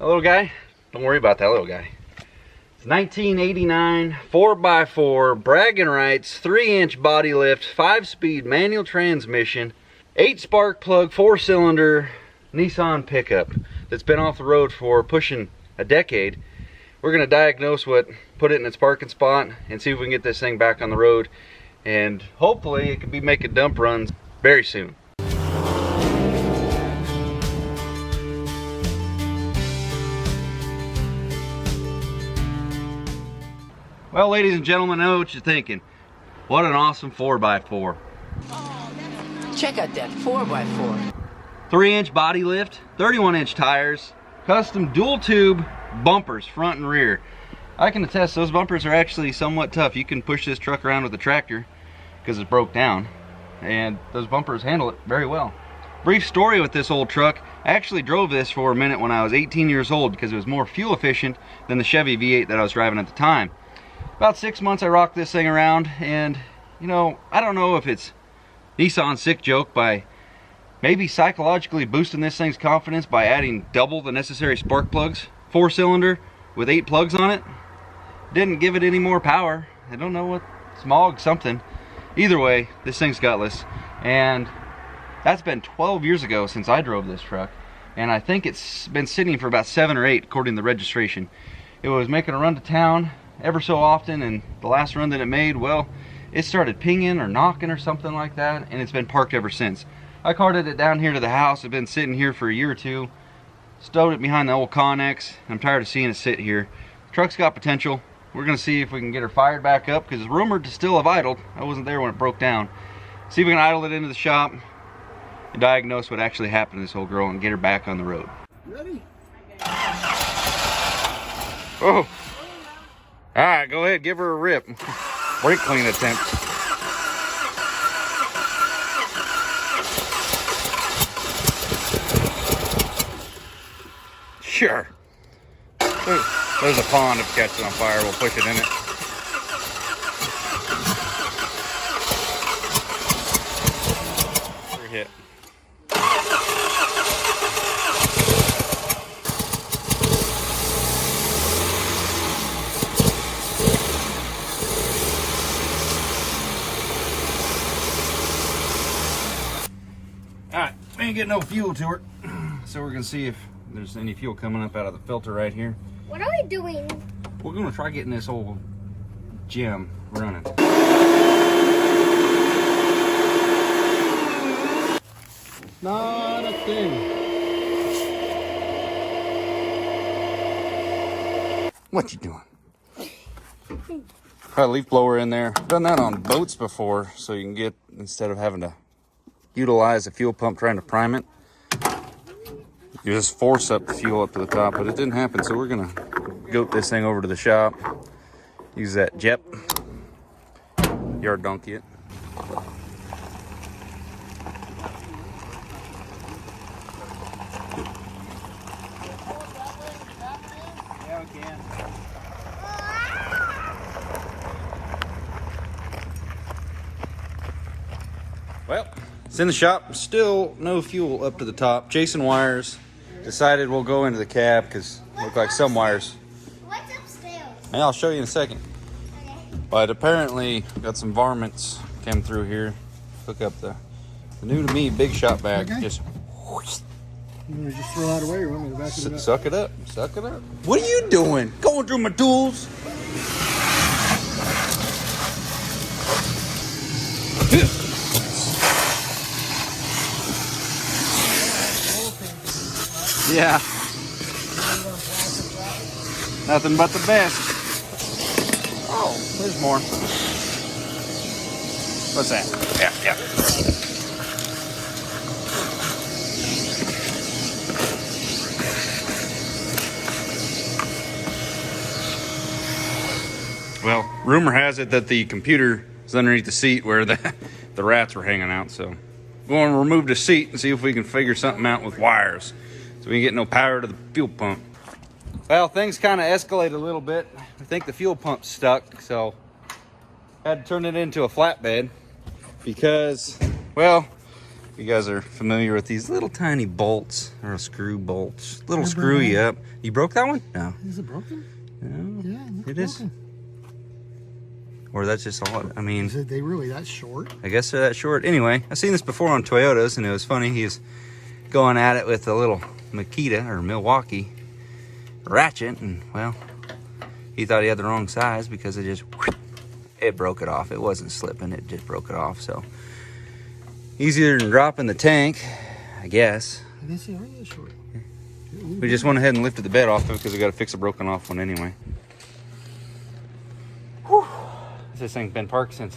little guy? Don't worry about that little guy. It's 1989 4x4 bragging rights 3-inch body lift 5-speed manual transmission 8 spark plug 4-cylinder Nissan pickup that's been off the road for pushing a decade. We're going to diagnose put it in its parking spot and see if we can get this thing back on the road, and hopefully it can be making dump runs very soon. Well, ladies and gentlemen, I know what you're thinking. What an awesome 4x4. Check out that 4x4. 3-inch body lift, 31-inch tires, custom dual tube bumpers front and rear. I can attest those bumpers are actually somewhat tough. You can push this truck around with a tractor because it's broke down, and those bumpers handle it very well. Brief story with this old truck. I actually drove this for a minute when I was 18 years old because it was more fuel efficient than the Chevy V8 that I was driving at the time. About 6 months I rocked this thing around, and you know, I don't know if it's Nissan's sick joke by maybe psychologically boosting this thing's confidence by adding double the necessary spark plugs, 4-cylinder with 8 plugs on it. Didn't give it any more power. I don't know what, smog something. Either way, this thing's gutless, and that's been 12 years ago since I drove this truck, and I think it's been sitting for about 7 or 8 according to the registration. It was making a run to town ever so often, and the last run that it made, well, it started pinging or knocking or something like that, and it's been parked ever since. I carted it down here to the house. It's been sitting here for a year or two, stowed it behind the old Connex. I'm tired of seeing it sit here. The truck's got potential. We're gonna see if we can get her fired back up because it's rumored to still have idled. I wasn't there when it broke down. See if we can idle it into the shop and diagnose what actually happened to this old girl and get her back on the road. Ready? Oh. All right, go ahead, give her a rip. Brake clean attempt. Sure. There's a pond if it catches on fire. We'll push it in it. We're hit. Alright, we ain't getting no fuel to her. So we're gonna see if there's any fuel coming up out of the filter right here. What are we doing? We're gonna try getting this old gem running. Not a thing. What you doing? Try a leaf blower in there. Done that on boats before, so you can get, instead of having to utilize a fuel pump trying to prime it, you just force up the fuel up to the top, but it didn't happen, so we're gonna goat this thing over to the shop, use that Jep, yard donkey it. Yeah, we can. Well, it's in the shop, still no fuel up to the top. Chasing wires, decided we'll go into the cab because it looked like some wires. What's upstairs? And I'll show you in a second. Okay. But apparently got some varmints came through here. Hook up the new to me big shot bag. Okay. Just You want to just throw that away or you want me to back it up? suck it up. Suck it up. What are you doing? Going through my tools? Yeah. Nothing but the best. Oh, there's more. What's that? Yeah. Well, rumor has it that the computer is underneath the seat where the rats were hanging out, so we're going to remove the seat and see if we can figure something out with wires so we can get no power to the fuel pump. Well, things kind of escalated a little bit. I think the fuel pump's stuck, so I had to turn it into a flatbed because, well, You guys are familiar with these little tiny bolts, or screw bolts. Little screw you up. You broke that one? No. Is it broken? No. Yeah, it is. Or that's just all. I mean, is they really that short? I guess they're that short. Anyway, I've seen this before on Toyotas, and it was funny. He's going at it with a little Makita or Milwaukee ratchet, and well, he thought he had the wrong size because it broke it off. It wasn't slipping, it just broke it off. So easier than dropping the tank, I guess. I guess they are that short. We just went ahead and lifted the bed off because we got to fix a broken off one anyway. Whew. This thing's been parked since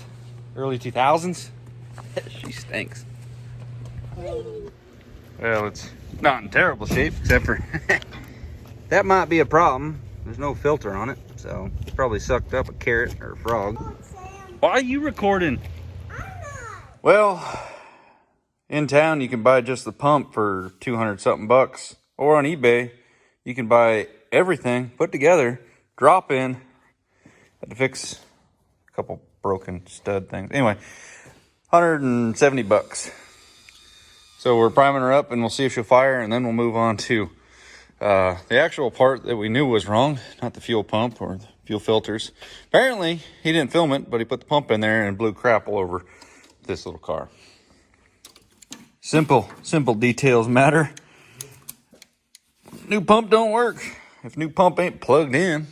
early 2000s. She stinks. Well, it's not in terrible shape, except for that might be a problem. There's no filter on it, so it probably sucked up a carrot or a frog. Why are you recording? Well, in town you can buy just the pump for 200 something bucks, or on eBay you can buy everything put together, drop in. Had to fix a couple broken stud things. Anyway, 170 bucks. So we're priming her up and we'll see if she'll fire, and then we'll move on to the actual part that we knew was wrong, not the fuel pump or the fuel filters. Apparently he didn't film it, but he put the pump in there and blew crap all over this little car. Simple details matter. New pump don't work if new pump ain't plugged in.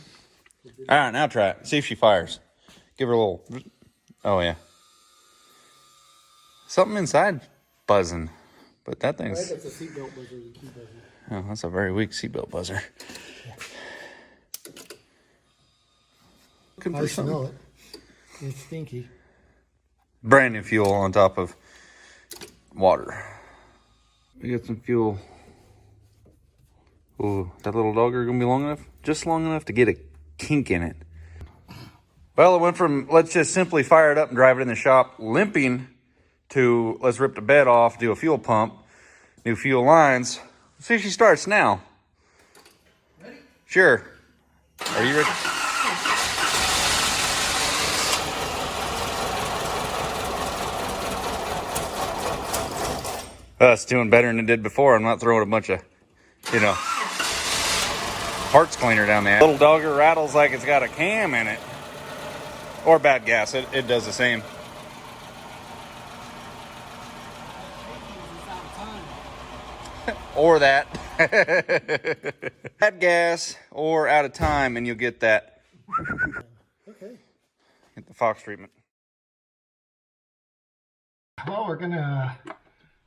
All right, now try it. See if she fires. Give her a little. Oh yeah. Something inside buzzing, but that thing's. I think it's a seatbelt buzzer. Oh, that's a very weak seatbelt buzzer. I smell it. It's stinky. Brand new fuel on top of water. We got some fuel. Ooh, that little dogger gonna be long enough? Just long enough to get a kink in it. Well, it went from let's just simply fire it up and drive it in the shop, limping, to let's rip the bed off, do a fuel pump, new fuel lines. Let's see if she starts now. Ready? Sure. Are you ready? It's doing better than it did before. I'm not throwing a bunch of, parts cleaner down there. Little dogger rattles like it's got a cam in it. Or bad gas. It does the same. Or that. Bad gas or out of time, and you'll get that. Okay. Get the Fox treatment. Well, we're gonna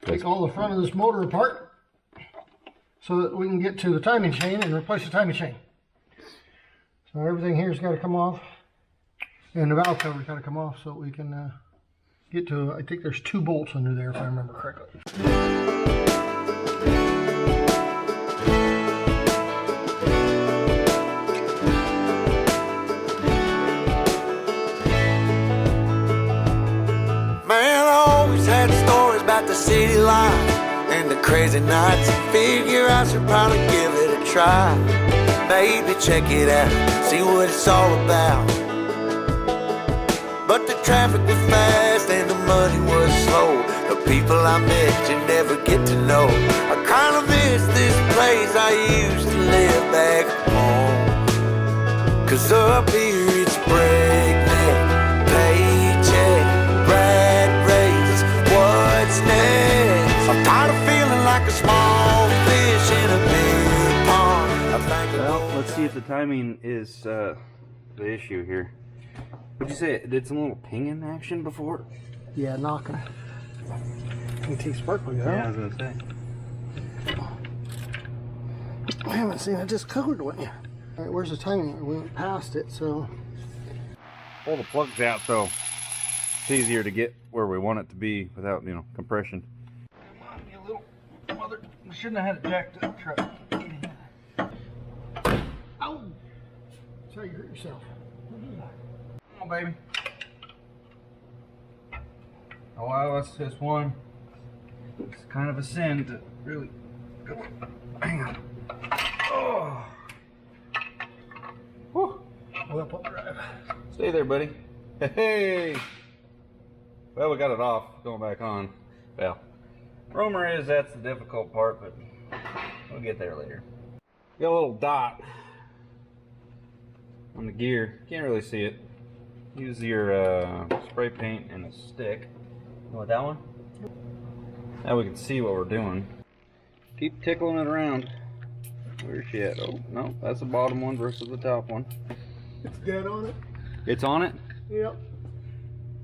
take all the front of this motor apart so that we can get to the timing chain and replace the timing chain. So everything here's got to come off, and the valve cover's got to come off so we can get to. I think there's 2 bolts under there if I remember correctly. The city life and the crazy nights. Figure I should probably give it a try. Maybe check it out, see what it's all about. But the traffic was fast and the money was slow. The people I met you never get to know. I kinda miss this place I used to live back home. Cause up here it's breakneck, paycheck, rat races. What's next? I'm tired of feeling like a small fish in a big pond. Well, let's see if the timing is the issue here. What'd you say? It did some little pinging action before? Yeah, knocking. You take sparkling, huh? Yeah, I was gonna say. I haven't seen it discolored one yet. All right, where's the timing? We went past it, so. Pull the plugs out so it's easier to get where we want it to be without, compression. Come on, you little mother. I shouldn't have had it jacked up truck. Ow! That's how you hurt yourself. Come on, baby. Oh, well, that's just one. It's kind of a sin to really go. Hang on. Oh. Whew. Well, pump drive. Stay there, buddy. Hey. Well, we got it off. Going back on. Well, Rumor is that's the difficult part, but we'll get there later. Got a little dot on the gear. Can't really see it. Use your spray paint and a stick. You want that one? Now we can see what we're doing. Keep tickling it around. Where's she at? Oh, no, that's the bottom one versus the top one. It's dead on it. It's on it? Yep.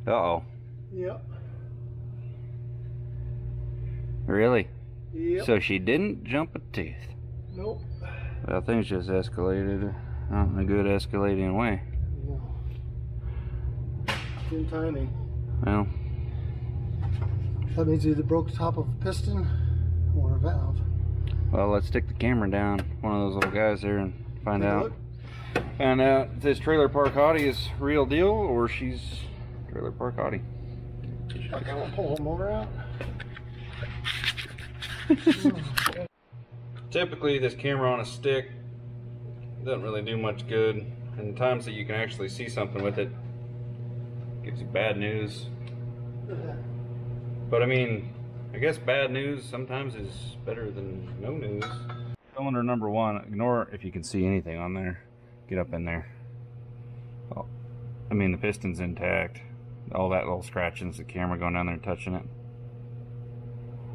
Uh-oh. Yep. Really? Yep. So she didn't jump a tooth. Nope. Well, things just escalated. Not in a good escalating way. No. Good timing. Well, That means either broke the top of a piston or a valve. well, let's stick the camera down one of those little guys there and find Take a out. look. Find out if this trailer park hottie is real deal or she's trailer park hottie. Okay, we'll pull the motor out. Typically, this camera on a stick doesn't really do much good. And the times that you can actually see something with it gives you bad news. But I mean, I guess bad news sometimes is better than no news. Cylinder number 1, ignore if you can see anything on there. Get up in there. Oh, I mean, the piston's intact. All that little scratching's the camera going down there and touching it.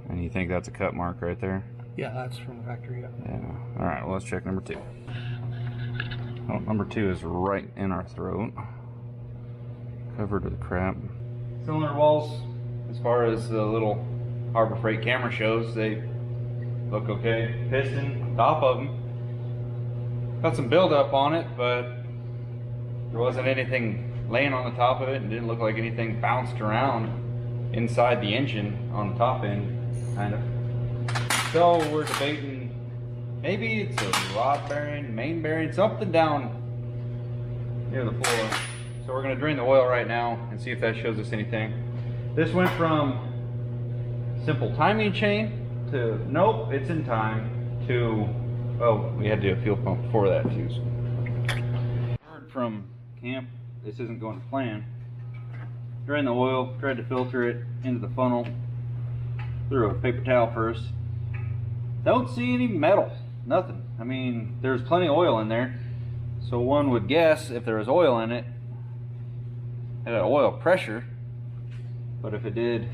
And you think that's a cut mark right there? Yeah, that's from the factory. Yeah. Alright, well, let's check number 2. Oh, number 2 is right in our throat. Covered with crap. Cylinder walls, as far as the little Harbor Freight camera shows, they look okay. Piston, top of them. Got some buildup on it, but there wasn't anything laying on the top of it, and didn't look like anything bounced around inside the engine on the top end, kind of. So we're debating, maybe it's a rod bearing, main bearing, something down near the floor. So we're gonna drain the oil right now and see if that shows us anything. This went from simple timing chain to nope, it's in time, to, oh, we had to do a fuel pump before that too. So. Heard from camp, this isn't going to plan. Drain the oil, tried to filter it into the funnel through a paper towel first. Don't see any metal, nothing. I mean, there's plenty of oil in there. So one would guess if there was oil in it, it had oil pressure. But if it did,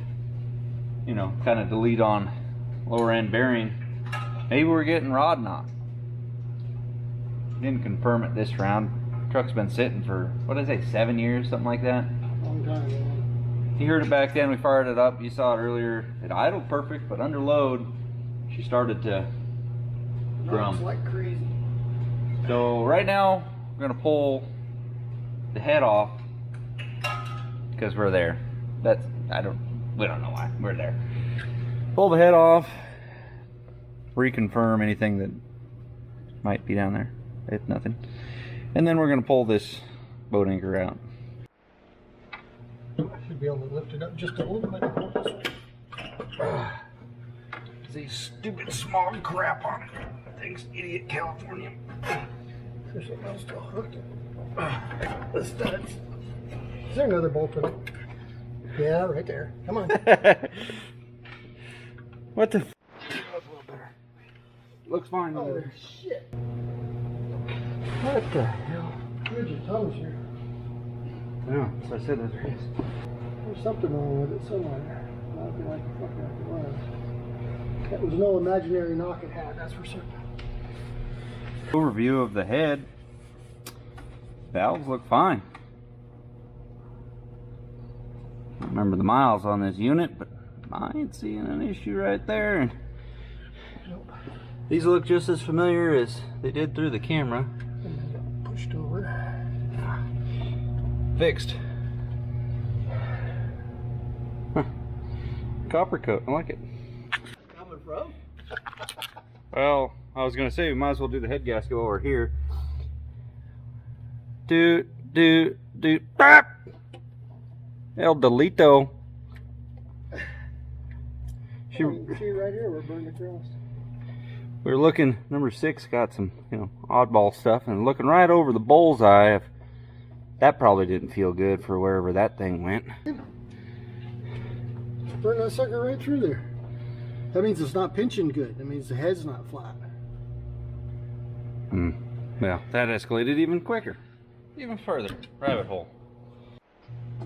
you know, kind of delete on lower end bearing, maybe we're getting rod knot. Didn't confirm it this round. Truck's been sitting for, what did I say, 7 years, something like that. Long time, man. You heard it back then, we fired it up, you saw it earlier. It idled perfect, but under load, she started to drum. It's like crazy. So right now, we're gonna pull the head off because we're there. That's, we don't know why, we're there. Pull the head off, reconfirm anything that might be down there, if nothing. And then we're gonna pull this boat anchor out. I should be able to lift it up just a little bit and pull this way. These stupid smog crap on it. Thanks, idiot California. There's something else still hooked. The studs. Is there another bolt in it? Yeah, right there. Come on. What the? Looks fine. Oh shit. What the hell? Here's your tongues here. Yeah, so I said that's his. There's something wrong with it somewhere. Not like the fuck it was. That was no imaginary knock it had, that's for certain. Overview of the head. Valves look fine. Don't remember the miles on this unit, but I ain't seeing an issue right there. Nope. These look just as familiar as they did through the camera. And then got pushed over. Fixed. Huh. Copper coat, I like it. Coming from? Well, I was gonna say we might as well do the head gasket while we're here. Do. Ah! El Delito. See right here, we're burned across. We're looking, number 6 got some, oddball stuff, and looking right over the bullseye. That probably didn't feel good for wherever that thing went. Burn that sucker right through there. That means it's not pinching good. That means the head's not flat. Well, that escalated even quicker. Even further. Rabbit hole.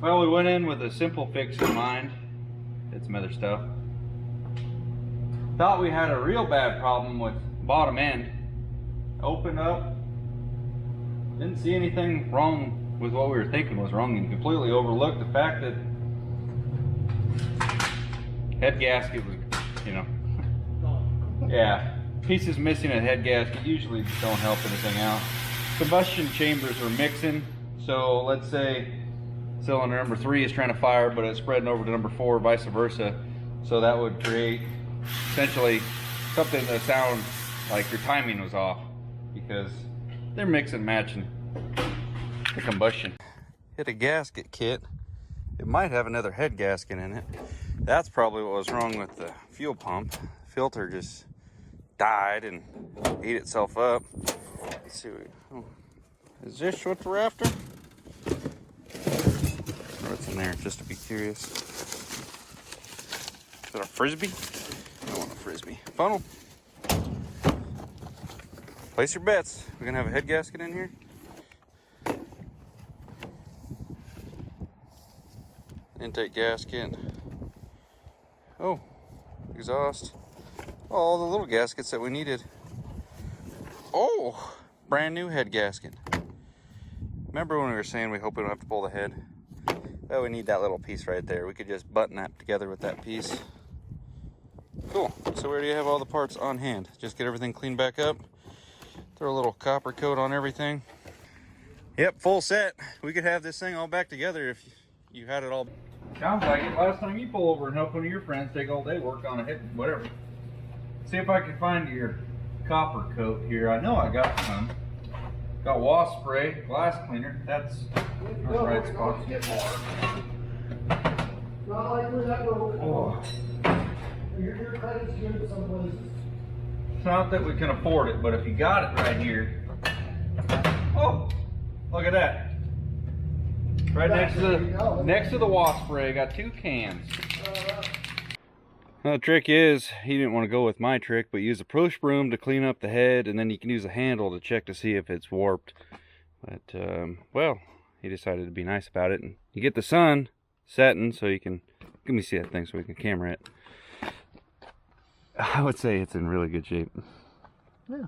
Well, we went in with a simple fix in mind. Did some other stuff. Thought we had a real bad problem with bottom end. Opened up. Didn't see anything wrong with what we were thinking was wrong, and completely overlooked the fact that head gasket was, you know, yeah, pieces missing a head gasket usually don't help anything out. Combustion chambers were mixing, so let's say cylinder number 3 is trying to fire, but it's spreading over to number 4, vice versa. So that would create essentially something that sounds like your timing was off, because they're mixing and matching the combustion. Hit a gasket kit. It might have another head gasket in it. That's probably what was wrong with the fuel pump. Filter just died and ate itself up. Let's see. Is this what we're after? What's in there, just to be curious? Is that a frisbee? I don't want a frisbee. Funnel. Place your bets. We're gonna have a head gasket in here. Intake gasket. Oh, exhaust. Oh, all the little gaskets that we needed. Oh, brand new head gasket. Remember when we were saying we hope we don't have to pull the head? Well, we need that little piece right there. We could just button that together with that piece. Cool. So we already have all the parts on hand. Just get everything cleaned back up. Throw a little copper coat on everything. Yep, full set. We could have this thing all back together if you had it all. Sounds like it. Last time you pull over and help one of your friends take all day work on a hit, whatever. See if I can find your copper coat here. I know I got some. Got wasp spray, glass cleaner. That's the right spot. Not like we're not going. Oh. Your credit's good at some places. It's not that we can afford it, but if you got it right here. Oh, look at that. Right next to the wasp spray, I got 2 cans. Now the trick is, he didn't want to go with my trick, but use a push broom to clean up the head, and then you can use a handle to check to see if it's warped. But, well, he decided to be nice about it. And you get the sun setting, so you can, let me see that thing so we can camera it. I would say it's in really good shape. Yeah.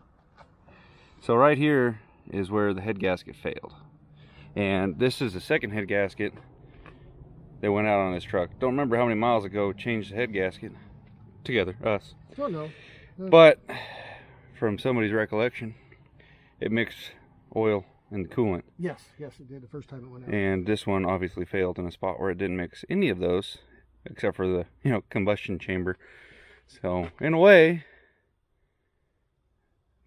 So right here is where the head gasket failed. And this is the second head gasket that went out on this truck. Don't remember how many miles ago changed the head gasket. Together, us. Don't know. But from somebody's recollection, it mixed oil and coolant. Yes, it did the first time it went out. And this one obviously failed in a spot where it didn't mix any of those, except for the, you know, combustion chamber. So in a way,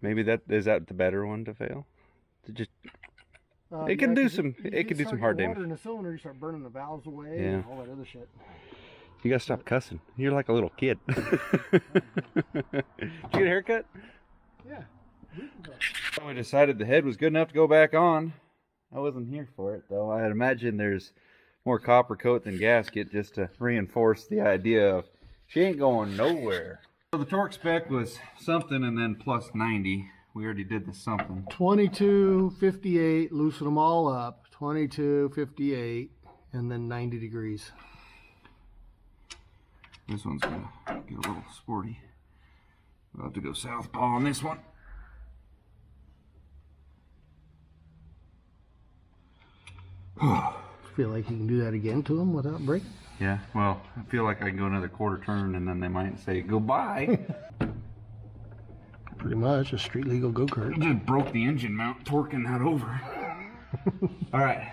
maybe that is that the better one to fail. To just it could do some hard damage. Water in the cylinder, you start burning the valves away, yeah, and all that other shit. You gotta stop cussing. You're like a little kid. Did you get a haircut? Yeah. We decided the head was good enough to go back on. I wasn't here for it though. I'd imagine there's more copper coat than gasket, just to reinforce the idea of she ain't going nowhere. So the torque spec was something and then plus 90. We already did the something. 2258, loosen them all up. 2258, and then 90 degrees. This one's gonna get a little sporty. We'll have to go southpaw on this one. Feel like you can do that again to them without breaking? Yeah, well, I feel like I can go another quarter turn and then they might say goodbye. Pretty much a street legal go-kart. I just broke the engine mount, torquing that over. All right.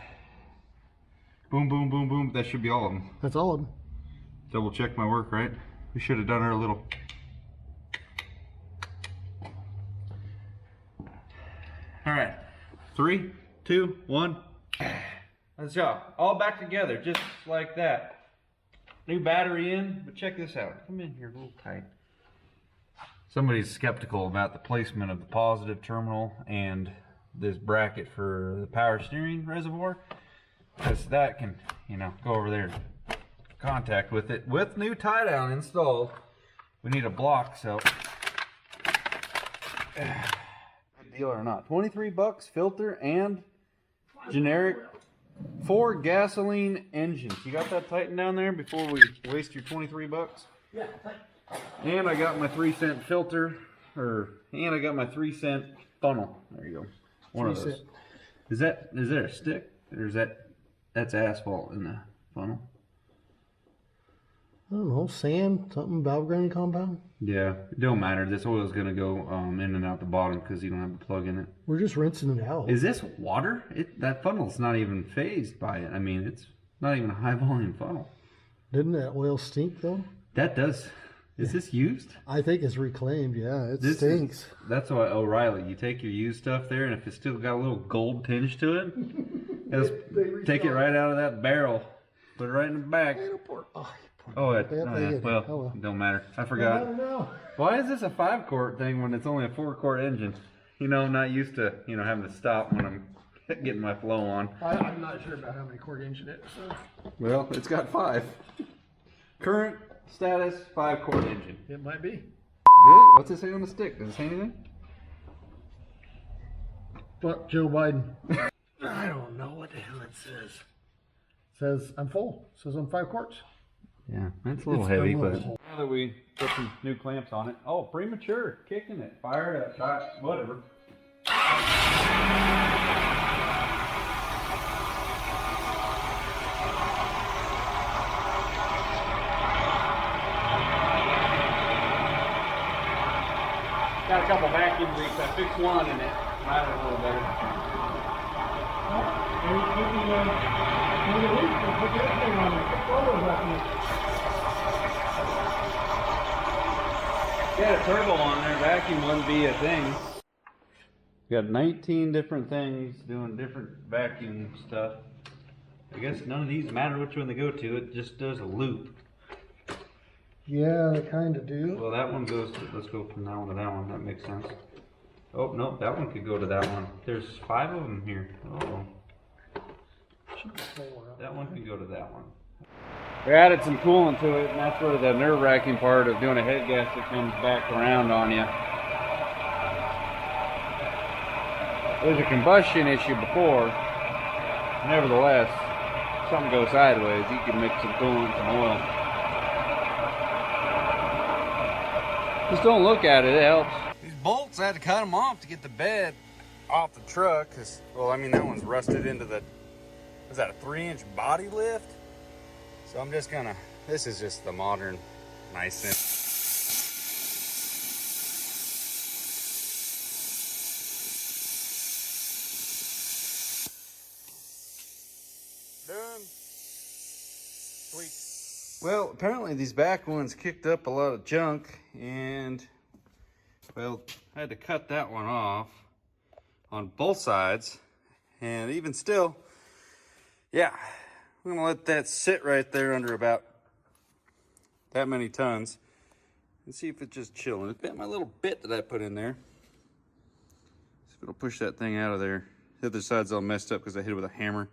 Boom, boom, boom, boom. That should be all of them. That's all of them. Double check my work, right? We should have done our little... All right. 3, 2, 1. Let's go. All back together, just like that. New battery in, but check this out. Come in here a little tight. Somebody's skeptical about the placement of the positive terminal and this bracket for the power steering reservoir, because that can, you know, go over there, contact with it with new tie down installed. we need a block, so good deal or not. 23 bucks, filter and generic 4 gasoline engines. You got that tightened down there before we waste your 23 bucks? Yeah. And I got my 3-cent filter, and I got my 3-cent funnel. There you go. One of those. Is there a stick, or is that's asphalt in the funnel? I don't know, sand, something, valve grinding compound. Yeah, it don't matter. This oil is gonna go in and out the bottom because you don't have a plug in it. We're just rinsing it out. Is this water? That funnel's not even phased by it. I mean, it's not even a high volume funnel. Didn't that oil stink though? That does. Is this used? I think it's reclaimed. Yeah, it stinks. That's why O'Reilly. You take your used stuff there, and if it's still got a little gold tinge to it, just take it right out of that barrel, put it right in the back. Well, it don't matter. I forgot. I don't know. Why is this a 5-quart thing when it's only a 4-quart engine? You know, I'm not used to having to stop when I'm getting my flow on. I'm not sure about how many quart engine it is. So. Well, it's got 5. Current status 5-quart engine. It might be. Really? What's it say on the stick? Does it say anything? Fuck Joe Biden. I don't know what the hell it says. It says I'm full. It says I'm 5 quarts. Yeah, that's a little heavy, but now that we put some new clamps on it. Oh, premature, kicking it, fired up, shot, whatever. Got a couple vacuum leaks. I fixed one and it rattled a little better. Got a turbo on there, vacuum wouldn't be a thing. Got 19 different things doing different vacuum stuff. I guess none of these matter which one they go to, it just does a loop. Yeah, they kind of do. Well, that one goes to, let's go from that one to that one, that makes sense. Oh, no, that one could go to that one. There's 5 of them here. Oh. That one can go to that one. We added some coolant to it, and that's where the nerve-wracking part of doing a head gasket comes back around on you. There's a combustion issue before. Nevertheless, if something goes sideways, you can mix some coolant, some oil. Just don't look at it, it helps. These bolts, I had to cut them off to get the bed off the truck, because, well, I mean, that one's rusted into the, was that a 3-inch body lift? So I'm just gonna, this is just the modern Nissan. Done. Sweet. Well, apparently these back ones kicked up a lot of junk, and, well, I had to cut that one off on both sides, and even still, yeah, I'm gonna let that sit right there under about that many tons and see if it's just chilling. It's been my little bit that I put in there. See if it'll push that thing out of there. The other side's all messed up because I hit it with a hammer.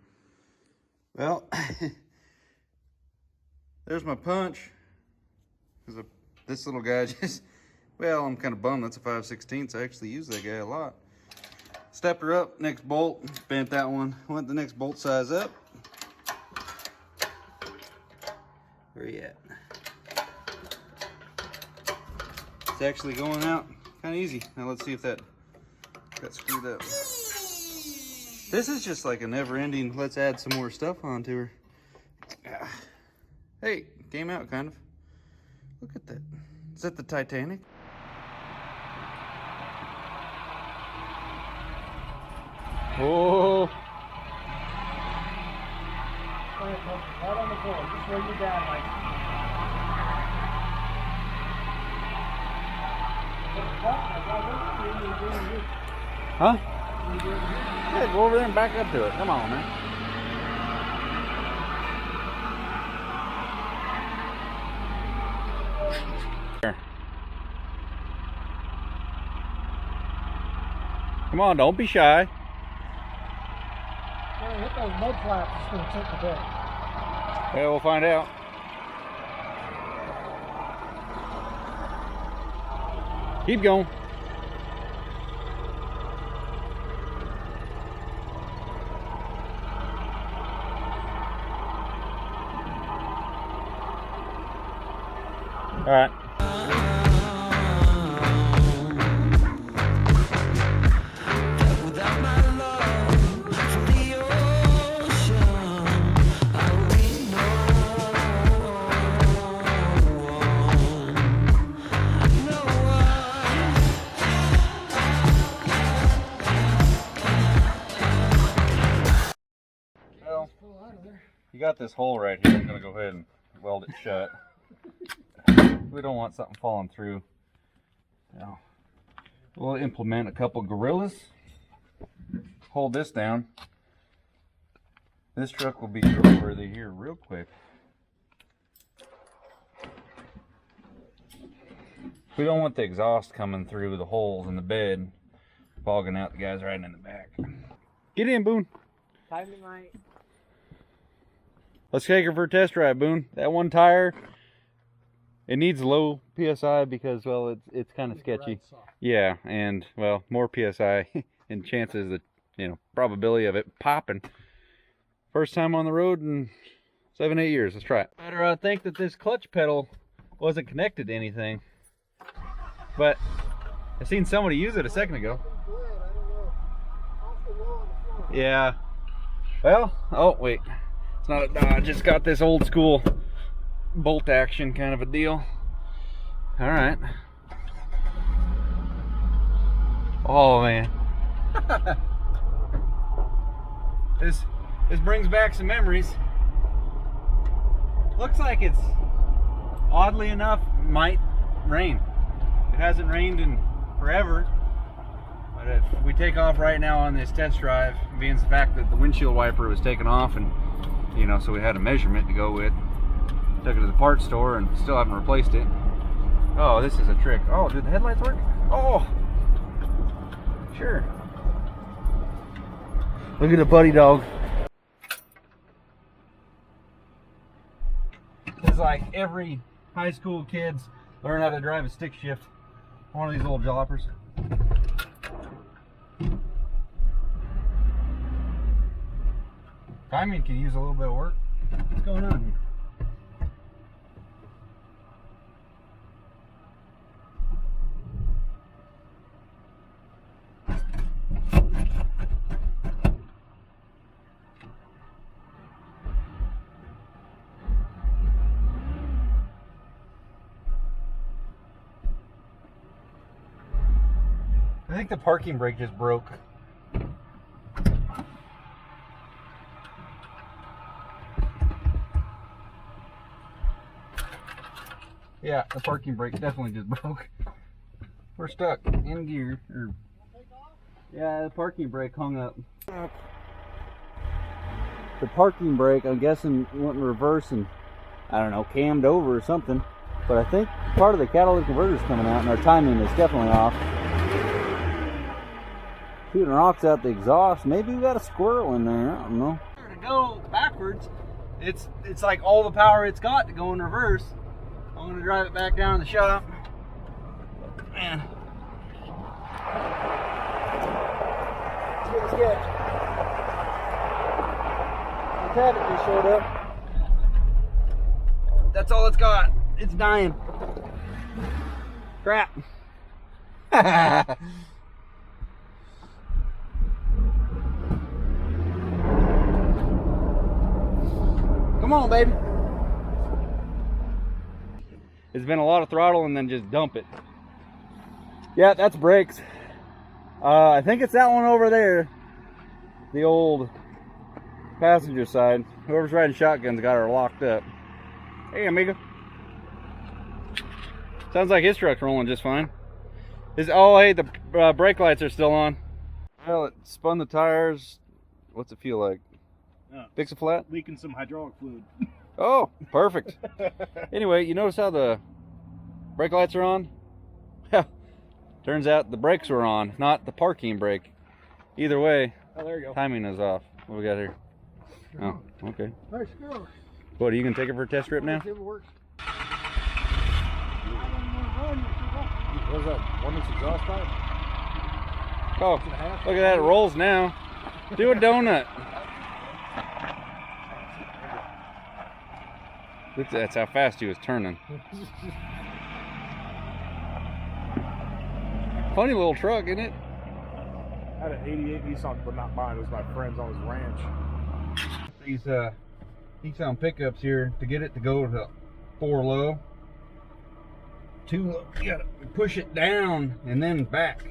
Well, there's my punch. Because this little guy just, well, I'm kind of bummed. That's a 5/16. I actually use that guy a lot. Stepped her up, next bolt, bent that one. Went the next bolt size up. Where you at? It's actually going out kind of easy. Now let's see if that got screwed up. This is just like a never-ending, let's add some more stuff onto her. Hey, came out kind of. Look at that. Is that the Titanic? Oh. Right on the floor, just where you're down, Mike. Huh? Yeah, go over there and back up to it. Come on, man. Here. Come on, don't be shy. Hit those mud flaps, it's going to tip the bed. Yeah, we'll find out. Keep going. All right. Well, you got this hole right here. I'm gonna go ahead and weld it shut. We don't want something falling through. Now, we'll implement a couple gorillas. Hold this down. This truck will be roadworthy here real quick. We don't want the exhaust coming through the holes in the bed, fogging out the guys riding in the back. Get in, Boone. Timing right. Let's take her for a test drive, Boone. That one tire, it needs low PSI because, well, it's kind of sketchy. Yeah, and, well, more PSI and chances that, you know, probability of it popping. First time on the road in 7-8 years. Let's try it. I think that this clutch pedal wasn't connected to anything, but I seen somebody use it a second ago. Yeah. Well, oh wait, it's not a Dodge. It's got this old school bolt action kind of a deal. All right. Oh man. This brings back some memories. Looks like it's, oddly enough, might rain. It hasn't rained in forever. But if we take off right now on this test drive, being the fact that the windshield wiper was taken off, and you know, so we had a measurement to go with. Took it to the parts store and still haven't replaced it. Oh, this is a trick. Oh, did the headlights work? Oh, sure. Look at the buddy dog. It's like every high school kids learn how to drive a stick shift. One of these old joppers. Timing can use a little bit of work. What's going on here? I think the parking brake just broke. Yeah, the parking brake definitely just broke. We're stuck in gear. Yeah, the parking brake hung up. The parking brake, I'm guessing, went in reverse and, I don't know, cammed over or something. But I think part of the catalytic converter is coming out and our timing is definitely off. Shooting rocks out the exhaust. Maybe we got a squirrel in there. I don't know. To go backwards, it's like all the power it's got to go in reverse. I'm gonna drive it back down to the shop. Man, it's good. The cabin just showed up. That's all it's got. It's dying. Crap. Come on, baby. It's been a lot of throttle and then just dump it. Yeah, that's brakes. I think it's that one over there. The old passenger side. Whoever's riding shotgun's got her locked up. Hey, amigo. Sounds like his truck's rolling just fine. Oh, hey, the brake lights are still on. Well, it spun the tires. What's it feel like? Fix a flat? Leaking some hydraulic fluid. Oh, perfect. Anyway, you notice how the brake lights are on? Turns out the brakes were on, not the parking brake. Either way, Oh, there you go. timing is off. What we got here? Oh, okay. Nice go. What, are you going to take it for a test trip now? See if it works. What is that? 1 inch exhaust pipe? Oh, look at that, it rolls now. Do a donut. That's how fast he was turning. Funny little truck, isn't it? I had an 88 Nissan, but not mine. It was my friend's on his ranch. These Nissan pickups here, to get it to go to 4 low, 2 low, you gotta push it down and then back.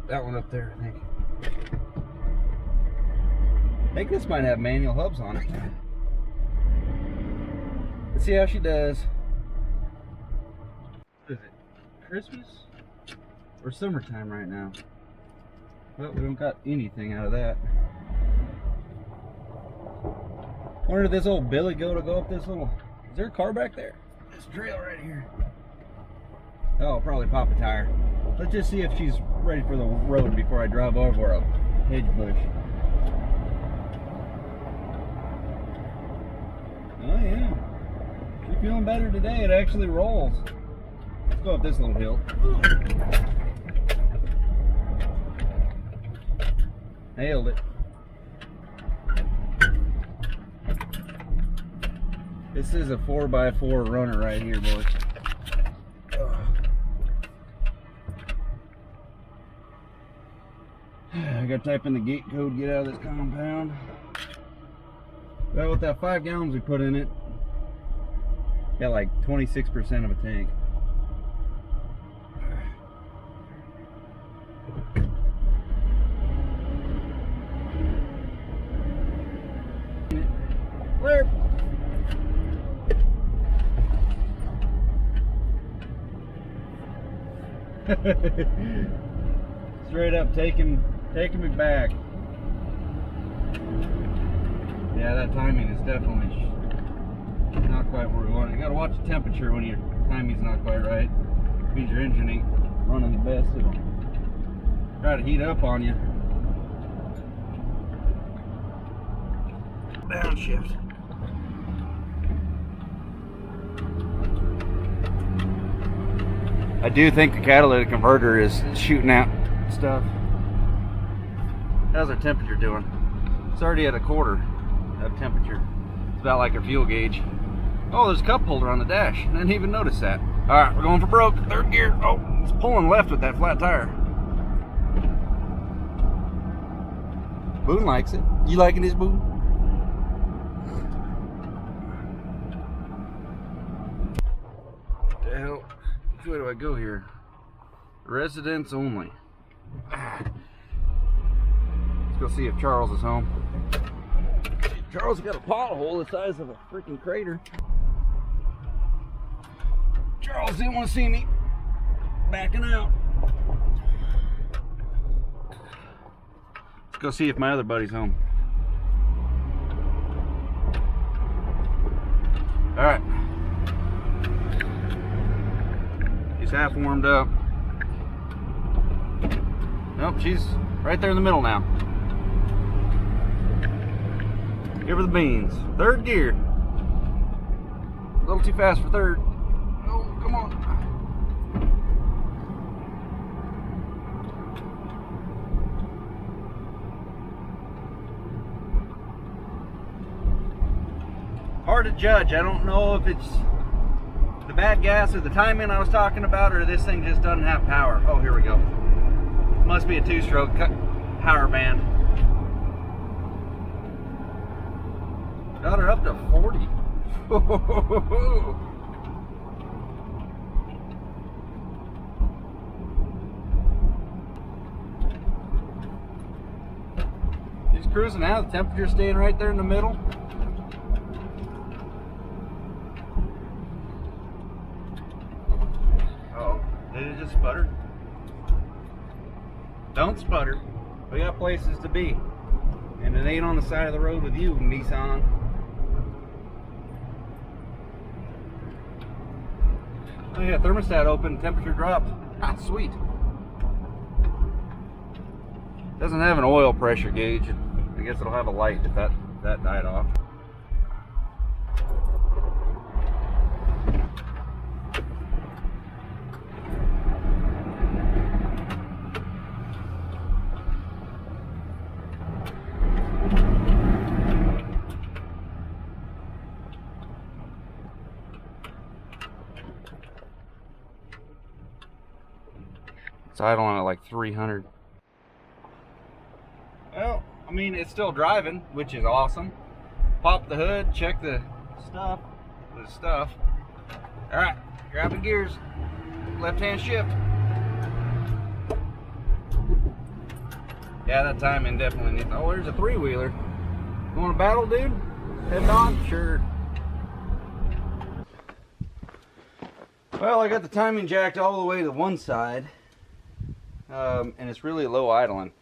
That one up there, I think. I think this might have manual hubs on it. Let's see how she does. What is it? Christmas? Or summertime right now? Well, we don't got anything out of that. Where did this old Billy go to go up this little... Is there a car back there? This trail right here. Oh, I'll probably pop a tire. Let's just see if she's ready for the road before I drive over a hedge bush. Oh yeah. She's feeling better today. It actually rolls. Let's go up this little hill. Nailed it. This is a 4x4 runner right here, boys. I gotta type in the gate code, get out of this compound. Well, with that 5 gallons we put in it, got like 26% of a tank. Where? Straight up taking me back. Yeah, that timing is definitely not quite where we want it. You gotta watch the temperature when your timing's not quite right. It means your engine ain't running the best. It'll try to heat up on you. Downshift. I do think the catalytic converter is shooting out stuff. How's our temperature doing? It's already at a quarter of temperature. It's about like a fuel gauge. Oh, there's a cup holder on the dash. I didn't even notice that. All right, we're going for broke. 3rd gear. Oh, it's pulling left with that flat tire. Boone likes it. You liking this, Boone? What the hell? Which way do I go here? Residents only. Let's go see if Charles is home. Charles got a pothole the size of a freaking crater. Charles didn't want to see me backing out. Let's go see if my other buddy's home. All right. She's half warmed up. Nope, she's right there in the middle now. Give her the beans. 3rd gear. A little too fast for 3rd. Oh, come on. Hard to judge. I don't know if it's the bad gas or the timing I was talking about, or this thing just doesn't have power. Oh, here we go. Must be a 2-stroke power band. Got her up to 40. She's cruising out. The temperature's staying right there in the middle. Uh-oh. Did it just sputter? Don't sputter. We got places to be. And it ain't on the side of the road with you, Nissan. Oh yeah, thermostat open, temperature dropped. Ah, sweet. Doesn't have an oil pressure gauge. I guess it'll have a light if that died off. It's idling at like 300. Well, I mean, it's still driving, which is awesome. Pop the hood, check the stuff. All right, grabbing gears, left-hand shift. Yeah, that timing definitely needs. Oh, there's a three-wheeler. You want to battle, dude? Heading on? Sure. Well, I got the timing jacked all the way to one side, and it's really low idling.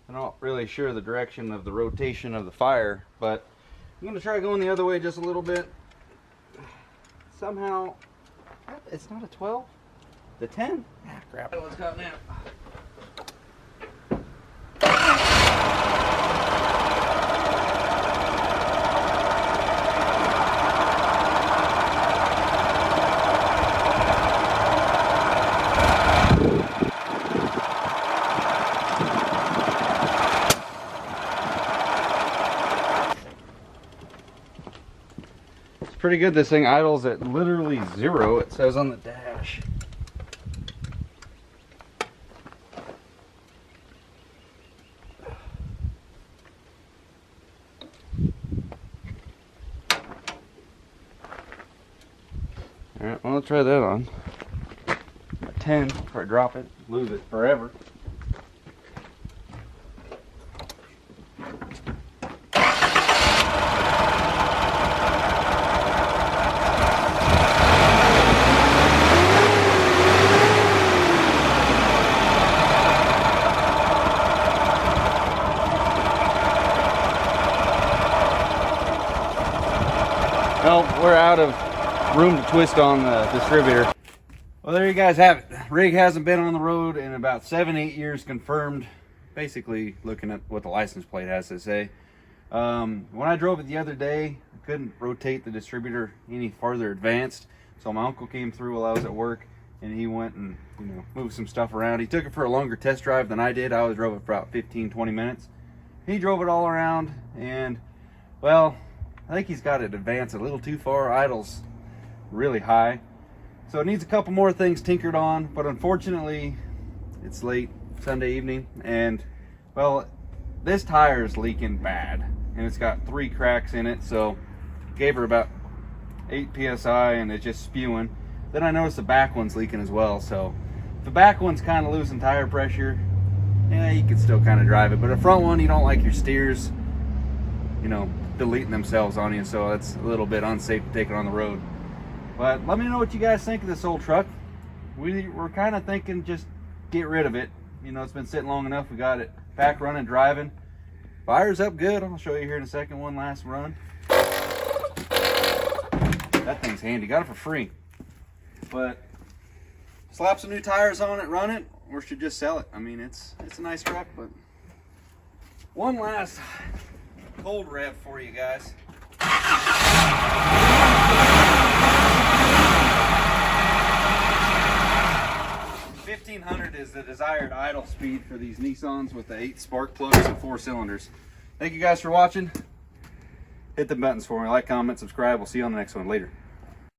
I'm not really sure the direction of the rotation of the fire, but I'm going to try going the other way just a little bit. Somehow, it's not a 12? The 10? Ah, crap. What's got now? Pretty good. This thing idles at literally 0, it says on the dash. Alright, well, let's try that on. 10 before I drop it, lose it forever. Well, we're out of room to twist on the distributor. Well, there you guys have it. Rig hasn't been on the road in about 7-8 years confirmed. Basically, looking at what the license plate has to say. When I drove it the other day, I couldn't rotate the distributor any farther advanced. So my uncle came through while I was at work, and he went and moved some stuff around. He took it for a longer test drive than I did. I always drove it for about 15-20 minutes. He drove it all around, and well, I think he's got it advanced a little too far. Idle's really high. So it needs a couple more things tinkered on, but unfortunately, it's late Sunday evening, and well, this tire is leaking bad, and it's got 3 cracks in it, so gave her about 8 PSI, and it's just spewing. Then I noticed the back one's leaking as well, so if the back one's kind of losing tire pressure, yeah, you can still kind of drive it, but the front one, you don't like your steers, deleting themselves on you, so it's a little bit unsafe to take it on the road. But let me know what you guys think of this old truck. We're kind of thinking just get rid of it. It's been sitting long enough. We got it back running, driving. Fire's up good. I'll show you here in a second. One last run. That thing's handy. Got it for free. But slap some new tires on it, run it, or should just sell it. I mean, it's a nice truck, but one last cold rev for you guys. 1500 is the desired idle speed for these Nissans with the 8 spark plugs and 4 cylinders. Thank you guys for watching. Hit the buttons for me. Like, comment, subscribe. We'll see you on the next one. Later.